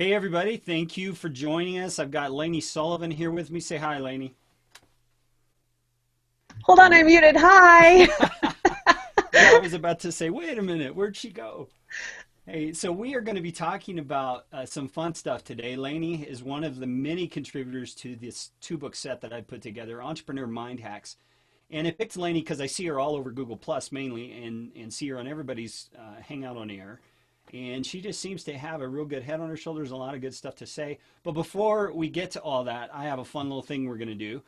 Hey everybody, thank you for joining us. I've got Lainey Sullivan here with me. Say hi, Lainey. Hold Are on, you? I'm muted. Hi. Yeah, I was about to say, wait a minute, where'd she go? Hey, so we are going to be talking about some fun stuff today. Lainey is one of the many contributors to this two-book set that I put together, Entrepreneur Mind Hacks. And I picked Lainey because I see her all over Google Plus mainly, and see her on everybody's Hangout on Air. And she just seems to have a real good head on her shoulders, a lot of good stuff to say. But before we get to all that, I have a fun little thing we're going to do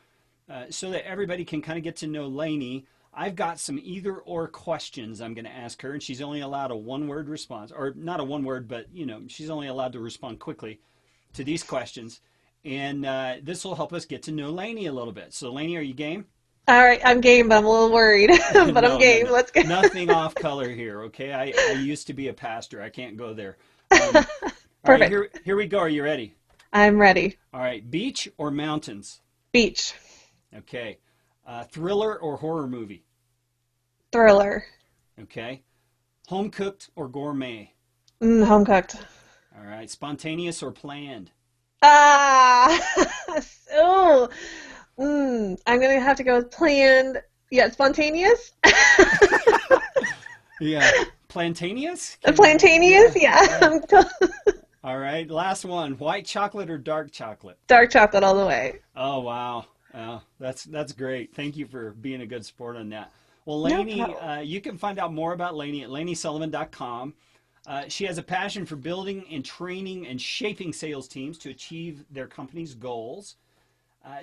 so that everybody can kind of get to know Lainey. I've got some either or questions I'm going to ask her, and she's only allowed a one word response, or not a one word, but she's only allowed to respond quickly to these questions. And this will help us get to know Lainey a little bit. So, Lainey, are you game? All right, I'm game, but I'm a little worried. But I'm No, no, game. no. Let's go. Nothing off color here, okay? I used to be a pastor. I can't go there. Um, all right, Perfect. here we go. Are you ready? I'm ready. All right, beach or mountains? Beach. Okay. Thriller or horror movie? Thriller. Okay. Home cooked or gourmet? Home cooked. All right. Spontaneous or planned? Ah. Oh. I'm gonna have to go with planned. Yeah, spontaneous. Yeah. Plantaneous? Can you? Plantaneous. Yeah. Yeah. Yeah. All right. Last one. White chocolate or dark chocolate? Dark chocolate all the way. Oh, wow. Oh, that's great. Thank you for being a good sport on that. Well, No Lainey, problem. you can find out more about Lainey at laineysullivan.com. She has a passion for building and training and shaping sales teams to achieve their company's goals.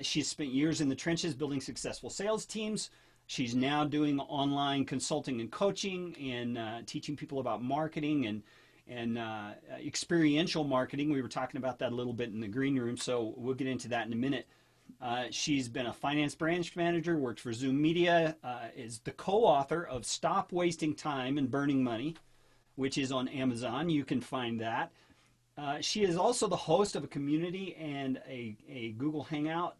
She's spent years in the trenches building successful sales teams. She's now doing online consulting and coaching and teaching people about marketing and experiential marketing. We were talking about that a little bit in the green room, so we'll get into that in a minute. She's been a finance branch manager, worked for Zoom Media, is the co-author of Stop Wasting Time and Burning Money, which is on Amazon. You can find that. She is also the host of a community and a Google Hangout.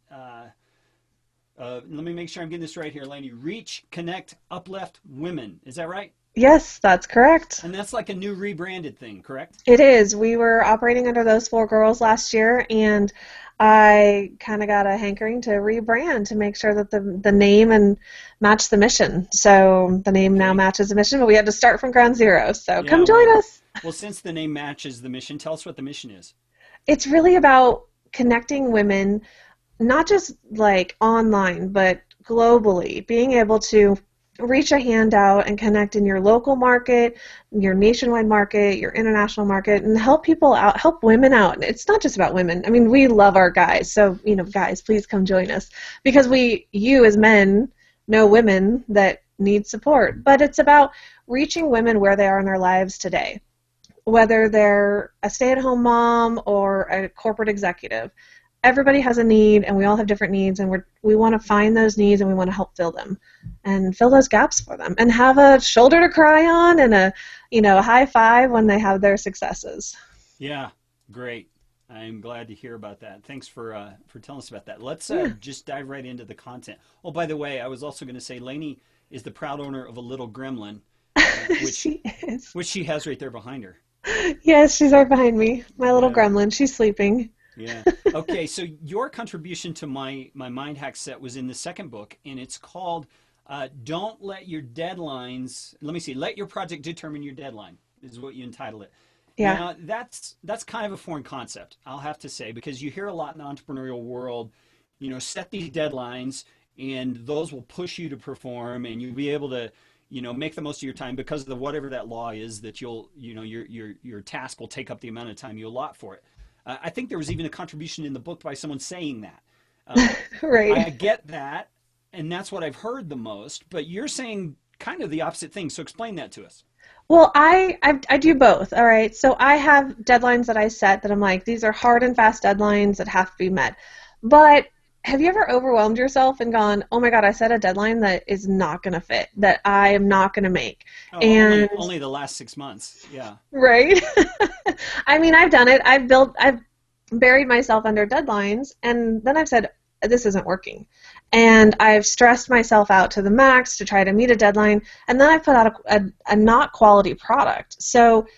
Let me make sure I'm getting this right here, Laney. Reach, Connect, Uplift Women. Is that right? Yes, that's correct. And that's like a new rebranded thing, correct? It is. We were operating under those four girls last year, and I kind of got a hankering to rebrand to make sure that the name and match the mission. So the name now Okay. matches the mission, but we had to start from ground zero. So Yeah, come join us. well, since the name matches the mission, tell us what the mission is. It's really about connecting women, not just like online, but globally, being able to reach a hand out and connect in your local market, your nationwide market, your international market, and help people out, help women out. And it's not just about women. I mean, we love our guys. So, guys, please come join us because you as men know women that need support. But it's about reaching women where they are in their lives today, whether they're a stay-at-home mom or a corporate executive. Everybody has a need, and we all have different needs, and we want to find those needs, and we want to help fill them and fill those gaps for them and have a shoulder to cry on and a high five when they have their successes. Yeah, great. I'm glad to hear about that. Thanks for telling us about that. Let's Yeah. just dive right into the content. Oh, by the way, I was also going to say Lainey is the proud owner of a little gremlin, which She is. she has right there behind her. Yes, she's right behind me. My little Yeah, gremlin. She's sleeping. yeah. Okay, so your contribution to my mind hack set was in the second book, and it's called "Don't Let Your Deadlines." Let me see. Let your project determine your deadline is what you entitle it. Yeah. Now that's kind of a foreign concept, I'll have to say, because you hear a lot in the entrepreneurial world. Set these deadlines, and those will push you to perform, and you'll be able to make the most of your time because of whatever that law is that your task will take up the amount of time you allot for it. I think there was even a contribution in the book by someone saying that. Um, Right. I get that, and that's what I've heard the most. But you're saying kind of the opposite thing. So explain that to us. Well, I do both. All right. So I have deadlines that I set that I'm like, these are hard and fast deadlines that have to be met. But have you ever overwhelmed yourself and gone, oh my God, I set a deadline that is not going to fit, that I am not going to make? Oh, And, only the last 6 months. Yeah. right? I mean, I've done it. I've buried myself under deadlines, and then I've said, this isn't working. And I've stressed myself out to the max to try to meet a deadline, and then I've put out a not quality product. So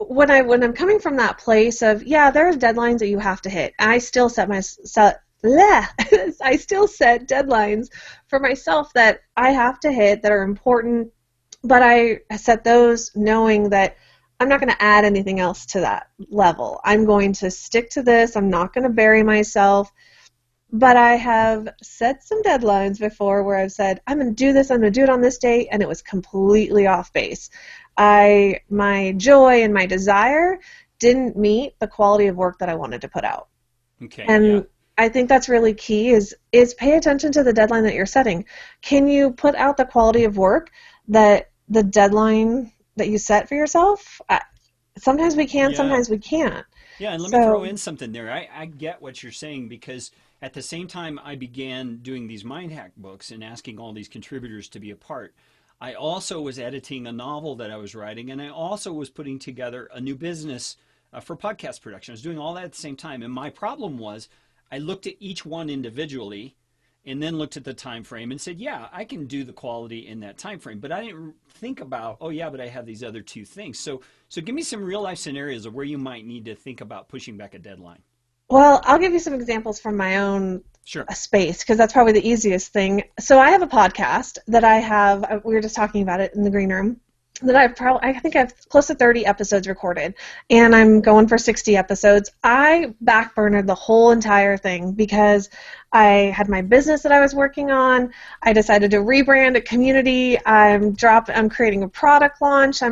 when I'm coming from that place of, yeah, there's deadlines that you have to hit. I still set I still set deadlines for myself that I have to hit that are important, but I set those knowing that I'm not going to add anything else to that level. I'm going to stick to this. I'm not going to bury myself. But I have set some deadlines before where I've said, I'm going to do this, I'm going to do it on this date, and it was completely off base. My joy and my desire didn't meet the quality of work that I wanted to put out. Okay, yeah. And I think that's really key is pay attention to the deadline that you're setting. Can you put out the quality of work that the deadline that you set for yourself? Sometimes we can, Yeah. sometimes we can't. Yeah, and let me throw So, in something there. I get what you're saying because at the same time I began doing these mind hack books and asking all these contributors to be a part, I also was editing a novel that I was writing, and I also was putting together a new business for podcast production. I was doing all that at the same time, and my problem was I looked at each one individually and then looked at the time frame and said, yeah, I can do the quality in that time frame. But I didn't think about, oh yeah, but I have these other two things. So give me some real life scenarios of where you might need to think about pushing back a deadline. well, I'll give you some examples from my own Sure. space because that's probably the easiest thing. So I have a podcast that I have, we were just talking about it in the green room, that I think I've close to 30 episodes recorded, and I'm going for 60 episodes. I backburnered the whole entire thing because I had my business that I was working on. I decided to rebrand a community. I'm creating a product launch.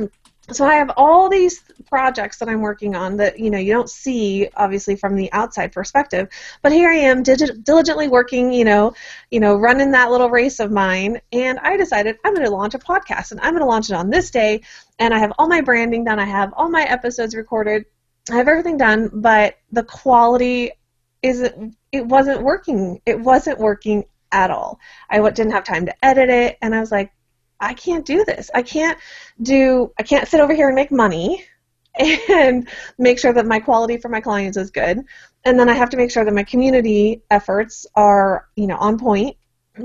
So I have all these projects that I'm working on that you don't see obviously from the outside perspective, but here I am diligently working, running that little race of mine, and I decided I'm going to launch a podcast, and I'm going to launch it on this day, and I have all my branding done, I have all my episodes recorded, I have everything done, but the quality it wasn't working. It wasn't working at all. Didn't have time to edit it, and I was like, I can't do this. I can't sit over here and make money and make sure that my quality for my clients is good. And then I have to make sure that my community efforts are, on point,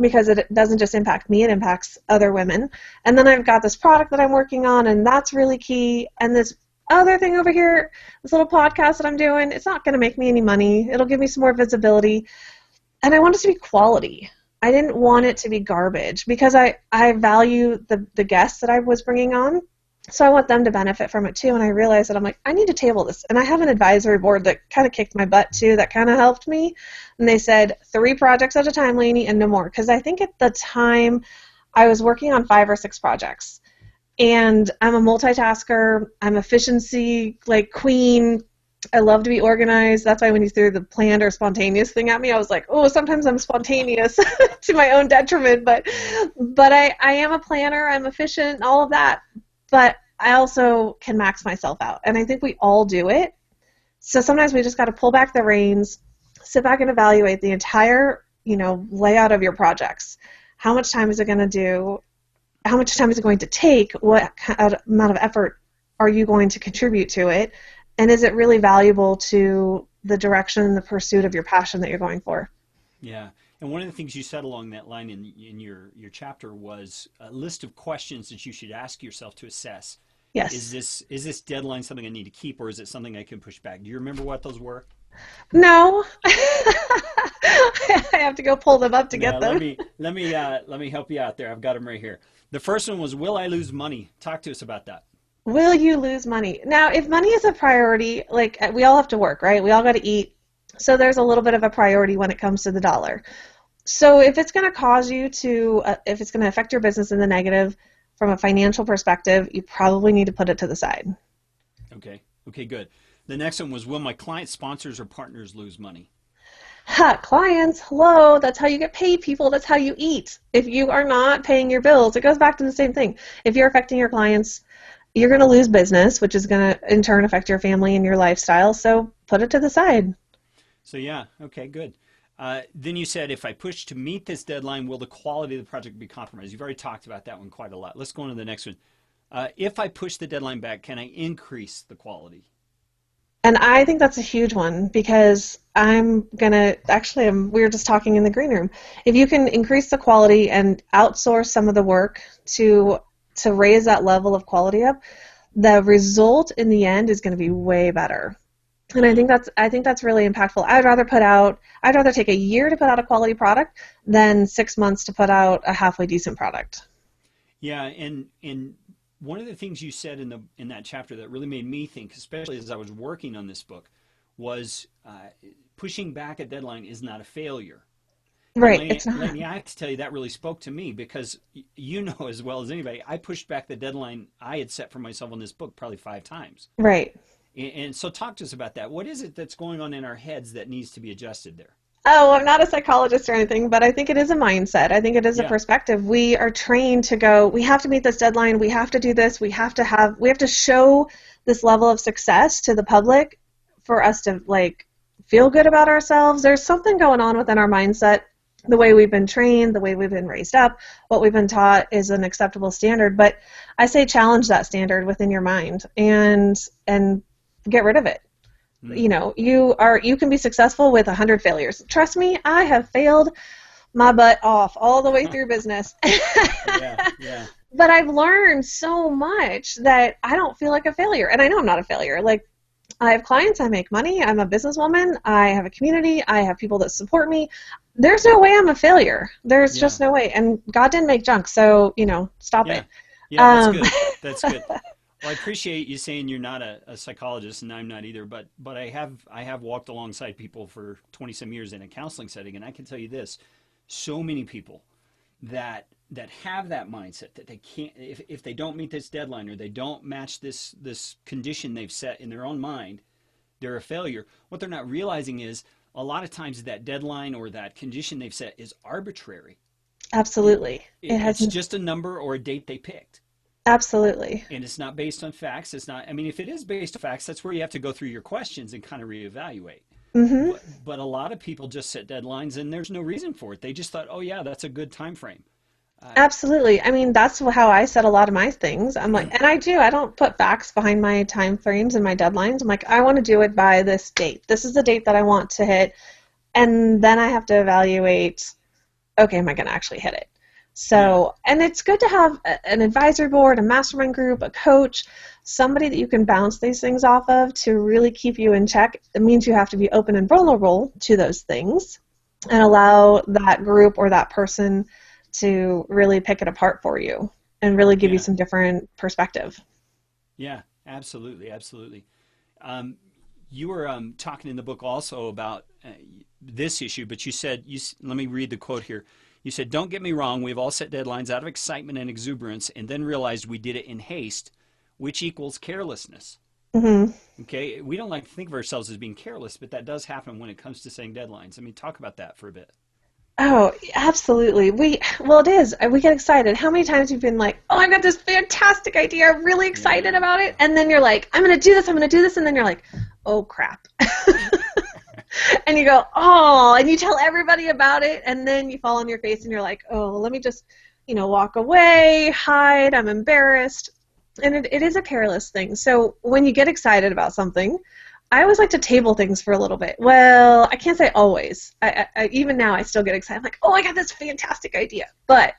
because it doesn't just impact me, it impacts other women. And then I've got this product that I'm working on, and that's really key. And this other thing over here, this little podcast that I'm doing, it's not going to make me any money. It'll give me some more visibility. And I want it to be quality. I didn't want it to be garbage because I value the guests that I was bringing on. So I want them to benefit from it too. And I realized that I'm like, I need to table this. And I have an advisory board that kind of kicked my butt too, that kind of helped me. And they said 3 projects at a time, Lainey, and no more. Because I think at the time I was working on 5 or 6 projects. And I'm a multitasker. I'm efficiency queen. I love to be organized. That's why when you threw the planned or spontaneous thing at me, I was like, oh, sometimes I'm spontaneous to my own detriment. But I am a planner. I'm efficient, all of that. But I also can max myself out. And I think we all do it. So sometimes we just got to pull back the reins, sit back and evaluate the entire, layout of your projects. How much time is it going to do? How much time is it going to take? What amount of effort are you going to contribute to it? And is it really valuable to the direction and the pursuit of your passion that you're going for? Yeah. And one of the things you said along that line in your chapter was a list of questions that you should ask yourself to assess. Yes. Is this deadline something I need to keep, or is it something I can push back? Do you remember what those were? No. I have to go pull them up to Yeah, get them. let me help you out there. I've got them right here. The first one was, will I lose money? Talk to us about that. Will you lose money? Now, if money is a priority, we all have to work, right? We all got to eat. So there's a little bit of a priority when it comes to the dollar. So if it's going to cause you to, if it's going to affect your business in the negative from a financial perspective, you probably need to put it to the side. Okay. Okay, good. The next one was, will my client sponsors or partners lose money? Ha, clients, hello, that's how you get paid, people. That's how you eat. If you are not paying your bills, it goes back to the same thing. If you're affecting your clients, you're going to lose business, which is going to in turn affect your family and your lifestyle. So put it to the side. So yeah, okay, good. Then you said, if I push to meet this deadline, will the quality of the project be compromised? You've already talked about that one quite a lot. Let's go on to the next one. If I push the deadline back, can I increase the quality? And I think that's a huge one because we were just talking in the green room. If you can increase the quality and outsource some of the work to raise that level of quality up, the result in the end is going to be way better. And I think that's really impactful. I'd rather take a year to put out a quality product than 6 months to put out a halfway decent product. Yeah, and one of the things you said in that chapter that really made me think, especially as I was working on this book, was pushing back a deadline is not a failure. And Right, it's not. Lainey, I have to tell you that really spoke to me because you know as well as anybody, I pushed back the deadline I had set for myself on this book probably 5 times. Right. And so talk to us about that. What is it that's going on in our heads that needs to be adjusted there? Oh, I'm not a psychologist or anything, but I think it is a mindset. I think it is a Yeah, perspective. We are trained to go, we have to meet this deadline, we have to do this, we have to show this level of success to the public for us to like feel good about ourselves. There's something going on within our mindset, the way we've been trained, the way we've been raised up, what we've been taught is an acceptable standard, but I say challenge that standard within your mind and get rid of it. You hmm, know, you can be successful with 100 failures. Trust me, I have failed my butt off all the way through business. yeah, yeah, But I've learned so much that I don't feel like a failure. And I know I'm not a failure. Like, I have clients, I make money, I'm a businesswoman, I have a community, I have people that support me. There's no way I'm a failure. There's yeah, just no way. And God didn't make junk, so, stop yeah, it. yeah. That's Um, good. That's good. Well, I appreciate you saying you're not a psychologist, and I'm not either. But I have walked alongside people for 20 some years in a counseling setting, and I can tell you this: so many people that have that mindset that they can't if they don't meet this deadline or they don't match this condition they've set in their own mind, they're a failure. What they're not realizing is a lot of times that deadline or that condition they've set is arbitrary. It, Absolutely. It has, it's just a number or a date they picked. absolutely. And it's not based on facts. It's not, I mean, if it is based on facts, that's where you have to go through your questions and kind of reevaluate. Hmm. But a lot of people just set deadlines and there's no reason for it. They just thought, oh, yeah, that's a good time frame. Uh, Absolutely. I mean, that's how I set a lot of my things. I'm like, and I do. I don't put facts behind my time frames and my deadlines. I'm like, I want to do it by this date. This is the date that I want to hit. And then I have to evaluate, okay, am I going to actually hit it? yeah, So, and it's good to have an advisory board, a mastermind group, a coach, somebody that you can bounce these things off of to really keep you in check. It means you have to be open and vulnerable to those things and allow that group or that person to really pick it apart for you and really give you yeah, some different perspective. yeah, absolutely, absolutely. Um, you were talking in the book also about this issue, but you said, let me read the quote here. You said, don't get me wrong, we've all set deadlines out of excitement and exuberance and then realized we did it in haste, which equals carelessness. Hmm. Okay, we don't like to think of ourselves as being careless, but that does happen when it comes to setting deadlines. I mean, talk about that for a bit. Oh, absolutely. Well, it is. We get excited. How many times you've been like, "Oh, I've got this fantastic idea. I'm really excited Yeah, about it." And then you're like, "I'm going to do this. I'm going to do this." And then you're like, "Oh, crap." And you go, "Oh," and you tell everybody about it, and then you fall on your face and you're like, "Oh, let me just, walk away, hide. I'm embarrassed." And it is a careless thing. So when you get excited about something, I always like to table things for a little bit. Well, I can't say always. Even now, I still get excited. I'm like, oh, I got this fantastic idea. But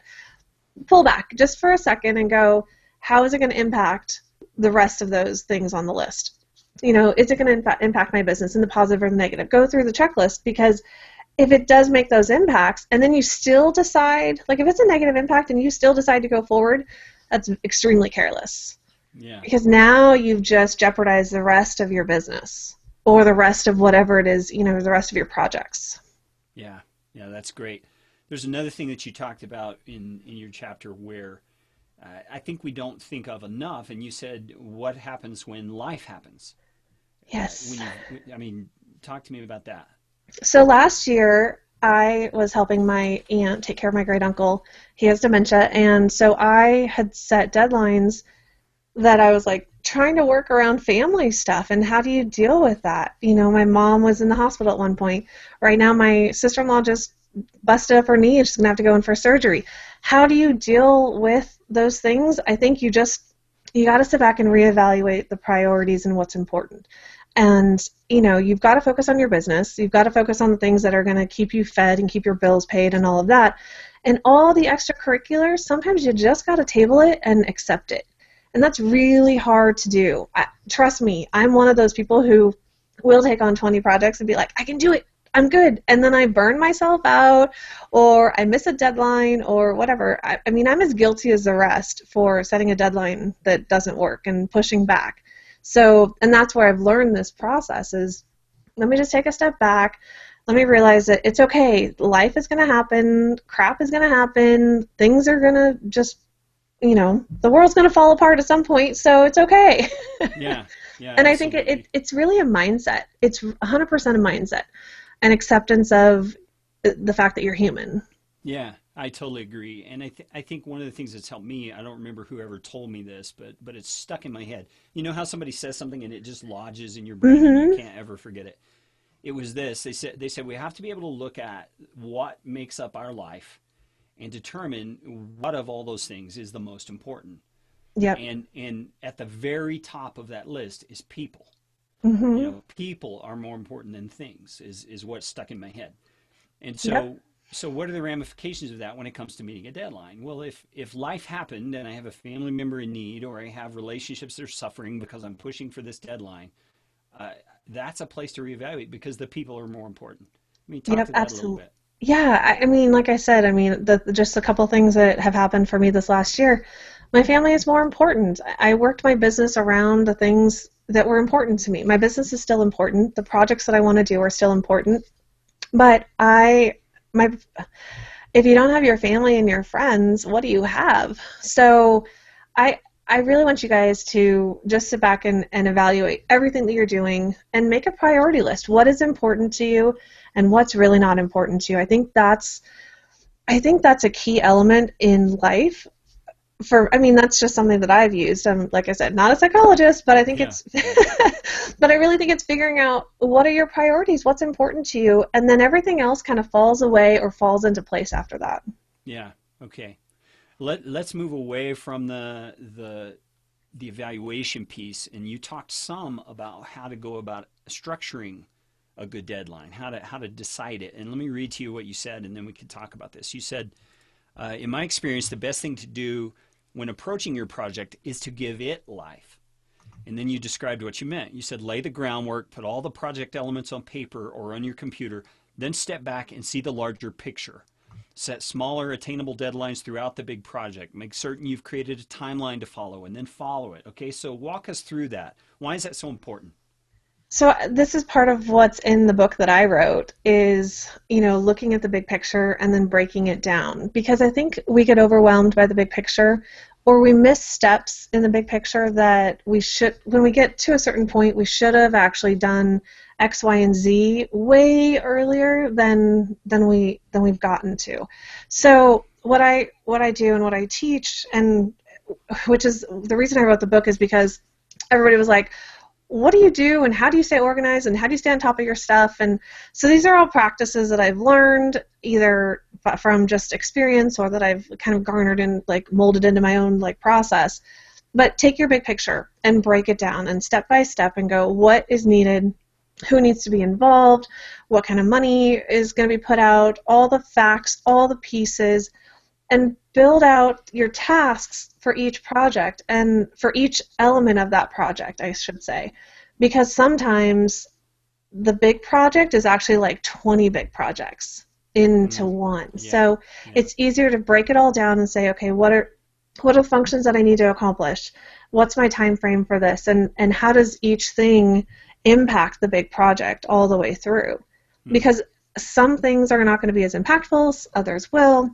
pull back just for a second and go, how is it going to impact the rest of those things on the list? Is it going to impact my business in the positive or the negative? Go through the checklist, because if it does make those impacts and then you still decide, like if it's a negative impact and you still decide to go forward, that's extremely careless. yeah, Because now you've just jeopardized the rest of your business or the rest of whatever it is, the rest of your projects. yeah, yeah. That's great. There's another thing that you talked about in your chapter where I think we don't think of enough, and you said what happens when life happens. Yes. When you, I mean, talk to me about that. So last year, I was helping my aunt take care of my great uncle. He has dementia, and so I had set deadlines that I was like trying to work around family stuff. And how do you deal with that? My mom was in the hospital at one point. Right now, my sister-in-law just busted up her knee and she's going to have to go in for surgery. How do you deal with those things? I think you got to sit back and reevaluate the priorities and what's important. And, you've got to focus on your business. You've got to focus on the things that are going to keep you fed and keep your bills paid and all of that. And all the extracurriculars, sometimes you just got to table it and accept it. And that's really hard to do. Trust me, I'm one of those people who will take on 20 projects and be like, I can do it. I'm good. And then I burn myself out or I miss a deadline or whatever. I mean, I'm as guilty as the rest for setting a deadline that doesn't work and pushing back. So, and that's where I've learned this process is let me just take a step back. Let me realize that it's okay. Life is going to happen. Crap is going to happen. Things are going to just, the world's going to fall apart at some point, so it's okay. Yeah, yeah, And I think absolutely. it's really a mindset. It's 100% a mindset, an acceptance of the fact that you're human. Yeah, I totally agree. And I think one of the things that's helped me, I don't remember whoever told me this, but it's stuck in my head. You know how somebody says something and it just lodges in your brain and you Hmm. can't ever forget it. It was this. They said we have to be able to look at what makes up our life and determine what of all those things is the most important. Yep. And at the very top of that list is people. You Hmm. know, people are more important than things is what's stuck in my head. And Yep. so what are the ramifications of that when it comes to meeting a deadline? Well, if life happened and I have a family member in need or I have relationships that are suffering because I'm pushing for this deadline, uh, that's a place to reevaluate because the people are more important. I mean, talk Yep. to that a little Absolutely. bit. Yeah. I mean, like I said, I mean, just a couple things that have happened for me this last year. My family is more important. I worked my business around the things that were important to me. My business is still important. The projects that I want to do are still important. But my, if you don't have your family and your friends, what do you have? So I I really want you guys to just sit back and evaluate everything that you're doing and make a priority list. What is important to you and what's really not important to you? I think that's a key element in life. For I mean that's just something that I've used. I'm like I said, not a psychologist, but I think Yeah, it's yeah, but I really think it's figuring out what are your priorities, what's important to you, and then everything else kind of falls away or falls into place after that. yeah. Okay. Let's move away from the evaluation piece. And you talked some about how to go about structuring a good deadline, how to decide it. And let me read to you what you said, and then we can talk about this. You said, in my experience, the best thing to do when approaching your project is to give it life. And then you described what you meant. You said, lay the groundwork, put all the project elements on paper or on your computer, then step back and see the larger picture. Set smaller, attainable deadlines throughout the big project. Make certain you've created a timeline to follow and then follow it. Okay, so walk us through that. Why is that so important? So this is part of what's in the book that I wrote is, looking at the big picture and then breaking it down because I think we get overwhelmed by the big picture or we miss steps in the big picture that we should when we get to a certain point we should have actually done X, Y, and Z way earlier than we've gotten to. So what I do and what I teach and which is the reason I wrote the book is because everybody was like, what do you do and how do you stay organized and how do you stay on top of your stuff? And so these are all practices that I've learned either from just experience or that I've kind of garnered and like molded into my own like process. But take your big picture and break it down and step by step and go what is needed, who needs to be involved, what kind of money is going to be put out, all the facts, all the pieces, and build out your tasks for each project and for each element of that project, I should say. Because sometimes the big project is actually like 20 big projects into Mm, one. yeah, So yeah. it's easier to break it all down and say, okay, what are the functions that I need to accomplish? What's my time frame for this? And how does each thing impact the big project all the way through? Mm, Because some things are not going to be as impactful, others will.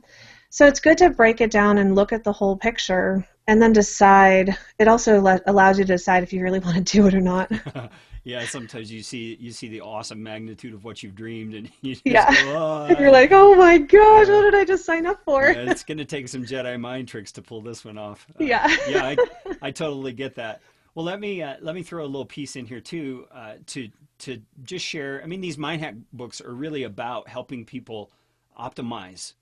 So it's good to break it down and look at the whole picture and then decide. It also allows you to decide if you really want to do it or not. yeah, sometimes you see the awesome magnitude of what you've dreamed, and you just Yeah. go, oh, And you're like, oh my gosh, what uh, did I just sign up for? yeah, it's going to take some Jedi mind tricks to pull this one off. Yeah. Yeah, I totally get that. Well, let me throw a little piece in here too, to just share. I mean, these mind hack books are really about helping people optimize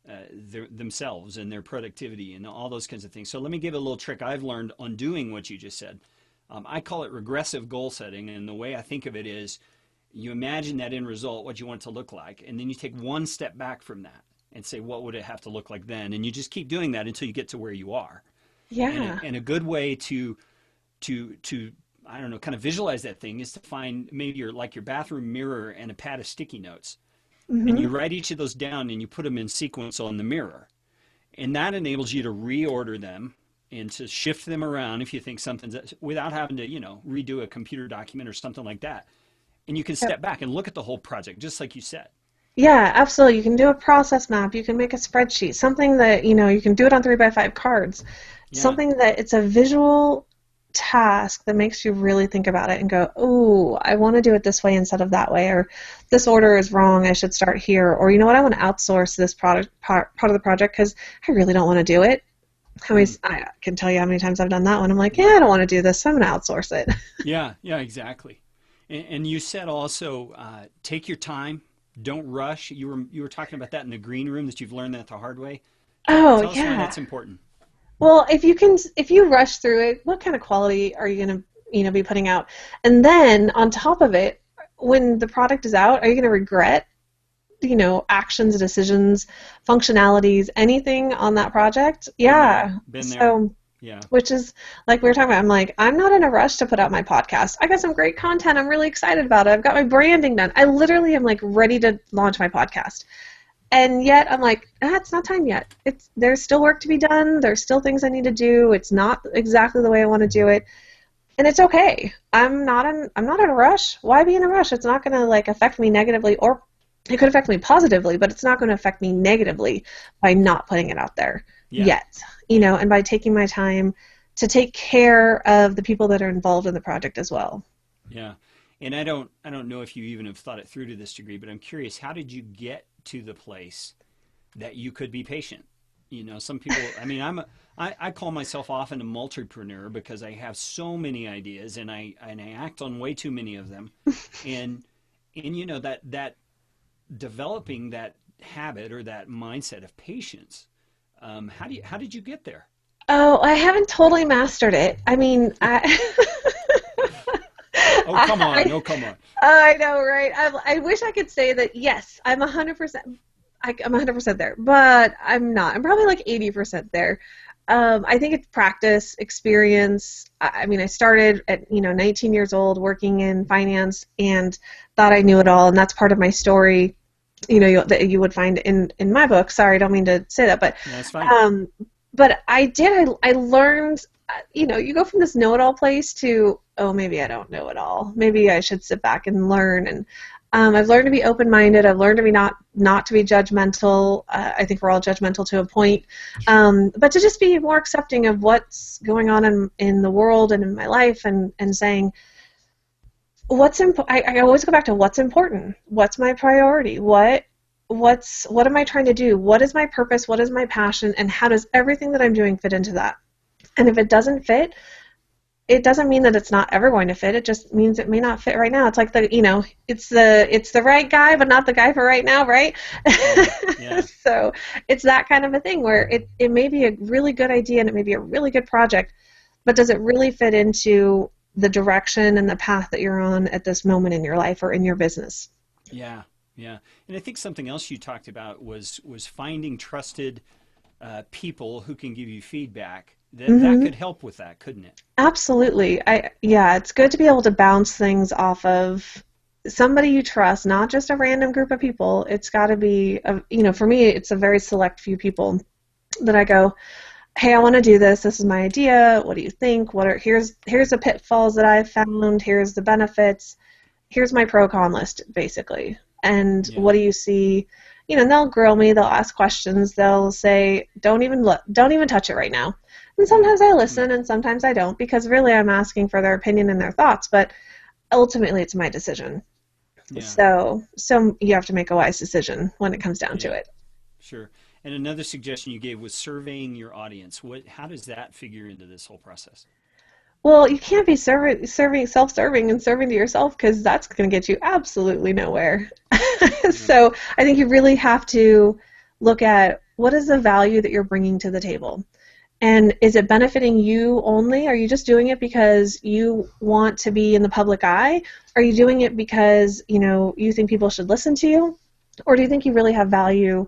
themselves and their productivity and all those kinds of things. So let me give a little trick I've learned on doing what you just said. I call it regressive goal setting, and the way I think of it is you imagine that end result, what you want it to look like, and then you take one step back from that and say, what would it have to look like then? And you just keep doing that until you get to where you are. Yeah. And a good way to I don't know, kind of visualize that thing is to find maybe your bathroom mirror and a pad of sticky notes, and Hmm. you write each of those down and you put them in sequence on the mirror, and that enables you to reorder them and to shift them around if you think something's without having to redo a computer document or something like that, and you can step back and look at the whole project just like you said. Yeah, absolutely. You can do a process map. You can make a spreadsheet, something that, you can do it on 3x5 cards. Yeah. Something that it's a visual task that makes you really think about it and go, oh, I want to do it this way instead of that way, or this order is wrong, I should start here, or you know what, I want to outsource this part of the project because I really don't want to do it. Hmm. I can tell you how many times I've done that one. I'm like, yeah, Yeah. I don't want to do this, so I'm going to outsource it. Yeah. Yeah. Exactly. And you said also, take your time, don't rush. You were talking about that in the green room, that you've learned that the hard way. Tell Oh, tell us why yeah. that's important. Well, if you rush through it, what kind of quality are you going to, be putting out? And then on top of it, when the product is out, are you going to regret, actions, decisions, functionalities, anything on that project? Been there. Yeah. Been there. So, Yeah. which is like we were talking about, I'm like, I'm not in a rush to put out my podcast. I got some great content. I'm really excited about it. I've got my branding done. I literally am like ready to launch my podcast. And yet I'm like, it's not time yet. There's still work to be done. There's still things I need to do. It's not exactly the way I want to do it, and it's okay. I'm not in a rush. Why be in a rush? It's not going to like affect me negatively, or it could affect me positively, but it's not going to affect me negatively by not putting it out there Yeah. yet. Yeah. And by taking my time to take care of the people that are involved in the project as well. Yeah. And I don't know if you even have thought it through to this degree, but I'm curious, how did you get to the place that you could be patient? Some people, I mean, I call myself often a multipreneur because I have so many ideas, and I act on way too many of them. And that developing that habit or that mindset of patience, how did you get there? Oh, I haven't totally mastered it. I mean, Oh, come on. I, Oh, come on. I know, right? I wish I could say that, yes, I'm 100%. I'm 100% there, but I'm not. I'm probably like 80% there. I think it's practice, experience. I mean, I started at 19 years old working in finance and thought I knew it all, and that's part of my story. That you would find in my book. Sorry, I don't mean to say that, No, that's fine. um, but I did. I learned. You go from this know-it-all place to, oh, maybe I don't know it all. Maybe I should sit back and learn. And I've learned to be open-minded. I've learned to be not to be judgmental. I think we're all judgmental to a point, Sure. but to just be more accepting of what's going on in the world and in my life, and saying I always go back to what's important. What's my priority? What am I trying to do? What is my purpose? What is my passion? And how does everything that I'm doing fit into that? And if it doesn't fit, it doesn't mean that it's not ever going to fit. It just means it may not fit right now. It's like it's the right guy, but not the guy for right now, right? Yeah. Yeah. So it's that kind of a thing where it may be a really good idea and it may be a really good project, but does it really fit into the direction and the path that you're on at this moment in your life or in your business? Yeah. Yeah. And I think something else you talked about was finding trusted people who can give you feedback. That Hmm. could help with that, couldn't it? Absolutely. Yeah, it's good to be able to bounce things off of somebody you trust, not just a random group of people. It's got to be, for me, it's a very select few people that I go, hey, I want to do this. This is my idea. What do you think? Here's the pitfalls that I've found. Here's the benefits. Here's my pro con list, basically. And Yeah. what do you see? And they'll grill me. They'll ask questions. They'll say, don't even look. Don't even touch it right now. And Mm, sometimes I mm, listen, and sometimes I don't, because really I'm asking for their opinion and their thoughts. But ultimately, it's my decision. yeah. So you have to make a wise decision when it comes down to Yeah. it. Sure. And another suggestion you gave was surveying your audience. How does that figure into this whole process? Well, you can't be serving self-serving and serving to yourself because that's going to get you absolutely nowhere. Yeah. So I think you really have to look at what is the value that you're bringing to the table. And is it benefiting you only? Are you just doing it because you want to be in the public eye? Are you doing it because, you think people should listen to you? Or do you think you really have value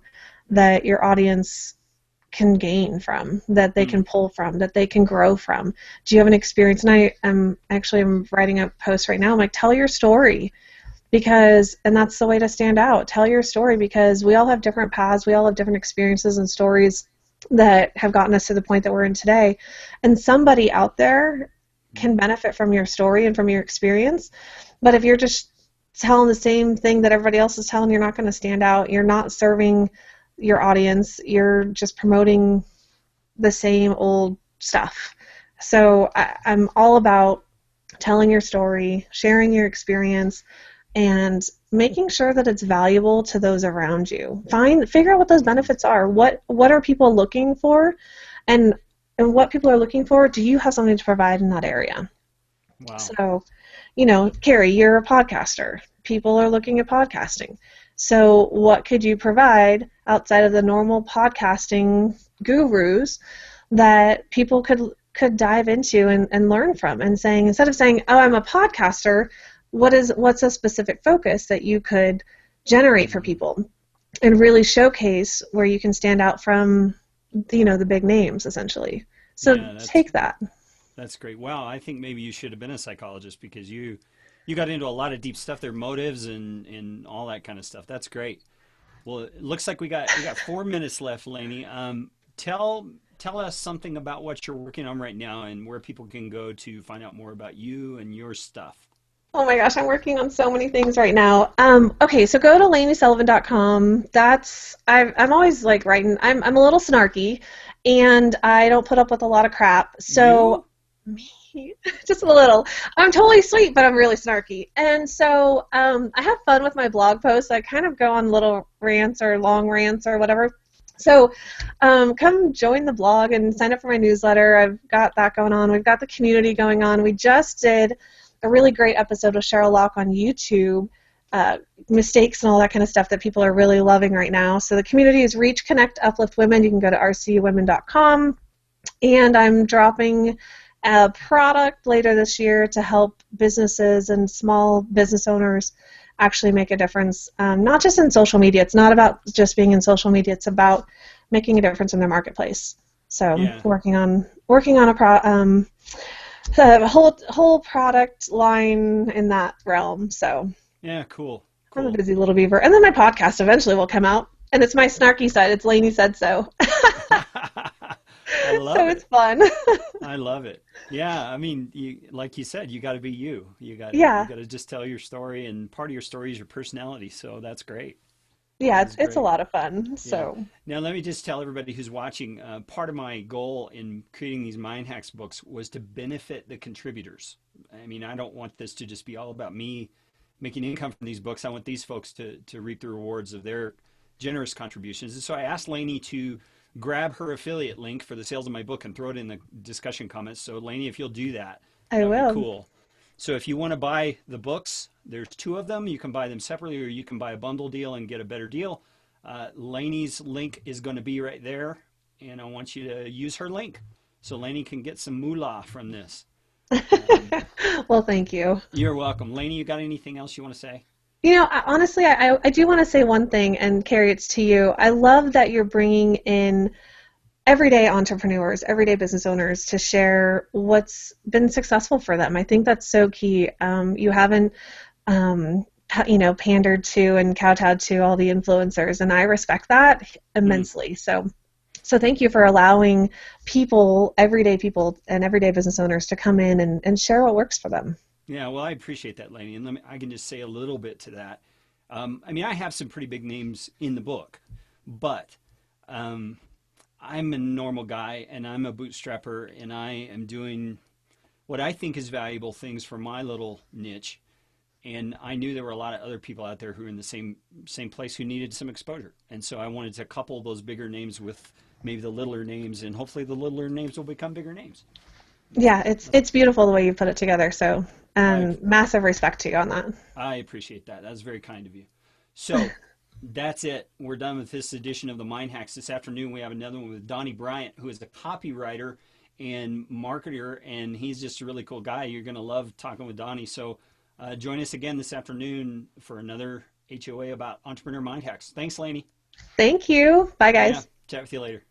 that your audience can gain from, that they Mm. can pull from, that they can grow from. Do you have an experience? And I'm writing a post right now. I'm like, tell your story, because, and that's the way to stand out. Tell your story, because we all have different paths. We all have different experiences and stories that have gotten us to the point that we're in today. And somebody out there can benefit from your story and from your experience. But if you're just telling the same thing that everybody else is telling, you're not going to stand out. You're not serving your audience. You're just promoting the same old stuff. So I'm all about telling your story, sharing your experience, and making sure that it's valuable to those around you. Figure out what those benefits are. What are people looking for, and what people are looking for, do you have something to provide in that area? Wow. So, Carrie, you're a podcaster. People are looking at podcasting. So what could you provide outside of the normal podcasting gurus that people could dive into and learn from, and saying, instead of saying, oh, I'm a podcaster, what's a specific focus that you could generate for people and really showcase where you can stand out from the big names, essentially. So Yeah, take that. that's great. Wow, I think maybe you should have been a psychologist because you got into a lot of deep stuff there, motives and all that kind of stuff. That's great. Well, it looks like we got 4 minutes left, Lainey. Tell us something about what you're working on right now and where people can go to find out more about you and your stuff. Oh my gosh, I'm working on so many things right now. Okay, so go to LaineySullivan.com. I'm always like writing. I'm a little snarky, and I don't put up with a lot of crap. So You? me, just a little. I'm totally sweet, but I'm really snarky. And so I have fun with my blog posts. I kind of go on little rants or long rants or whatever. So come join the blog and sign up for my newsletter. I've got that going on. We've got the community going on. We just did a really great episode with Cheryl Locke on YouTube, mistakes and all that kind of stuff that people are really loving right now. So the community is Reach, Connect, Uplift Women. You can go to rcuwomen.com. And I'm dropping a product later this year to help businesses and small business owners actually make a difference, not just in social media. It's not about just being in social media. It's about making a difference in their marketplace. So Yeah. working on a whole product line in that realm. So Yeah, cool. I'm a Cool. busy little beaver. And then my podcast eventually will come out. And it's my snarky side. It's Lainey Said So. I So love it's it. fun. I love it. Yeah, I mean, like you said, you got to be you. You Yeah. got to just tell your story, and part of your story is your personality. So that's great. Yeah, That it's is it's a great. lot of fun. Yeah. So Now, let me just tell everybody who's watching, part of my goal in creating these Mind Hacks books was to benefit the contributors. I mean, I don't want this to just be all about me making income from these books. I want these folks to reap the rewards of their generous contributions. And so I asked Lainey to grab her affiliate link for the sales of my book and throw it in the discussion comments. So, Lainey, if you'll do that, I that would be will. cool. So if you want to buy the books, there's two of them. You can buy them separately, or you can buy a bundle deal and get a better deal. Lainey's link is going to be right there, and I want you to use her link so Lainey can get some moolah from this. Um, Well, thank you. you're welcome. Lainey, you got anything else you want to say? Honestly, I do want to say one thing, and Carrie, it's to you. I love that you're bringing in everyday entrepreneurs, everyday business owners to share what's been successful for them. I think that's so key. You haven't, pandered to and kowtowed to all the influencers, and I respect that Mm. immensely. So thank you for allowing everyday people, and everyday business owners to come in and share what works for them. Yeah, well, I appreciate that, Lainey. And I can just say a little bit to that. I mean, I have some pretty big names in the book, but um, I'm a normal guy and I'm a bootstrapper and I am doing what I think is valuable things for my little niche. And I knew there were a lot of other people out there who were in the same place who needed some exposure. And so I wanted to couple those bigger names with maybe the littler names, and hopefully the littler names will become bigger names. Yeah, it's beautiful the way you put it together. So, I massive respect to you on that. I appreciate that. That's very kind of you. So that's it. We're done with this edition of the Mind Hacks. This afternoon we have another one with Donnie Bryant, who is a copywriter and marketer, and he's just a really cool guy. You're going to love talking with Donnie. So join us again this afternoon for another HOA about entrepreneur mind hacks. Thanks, Laney. Thank you. Bye, Yeah, guys. chat with you later.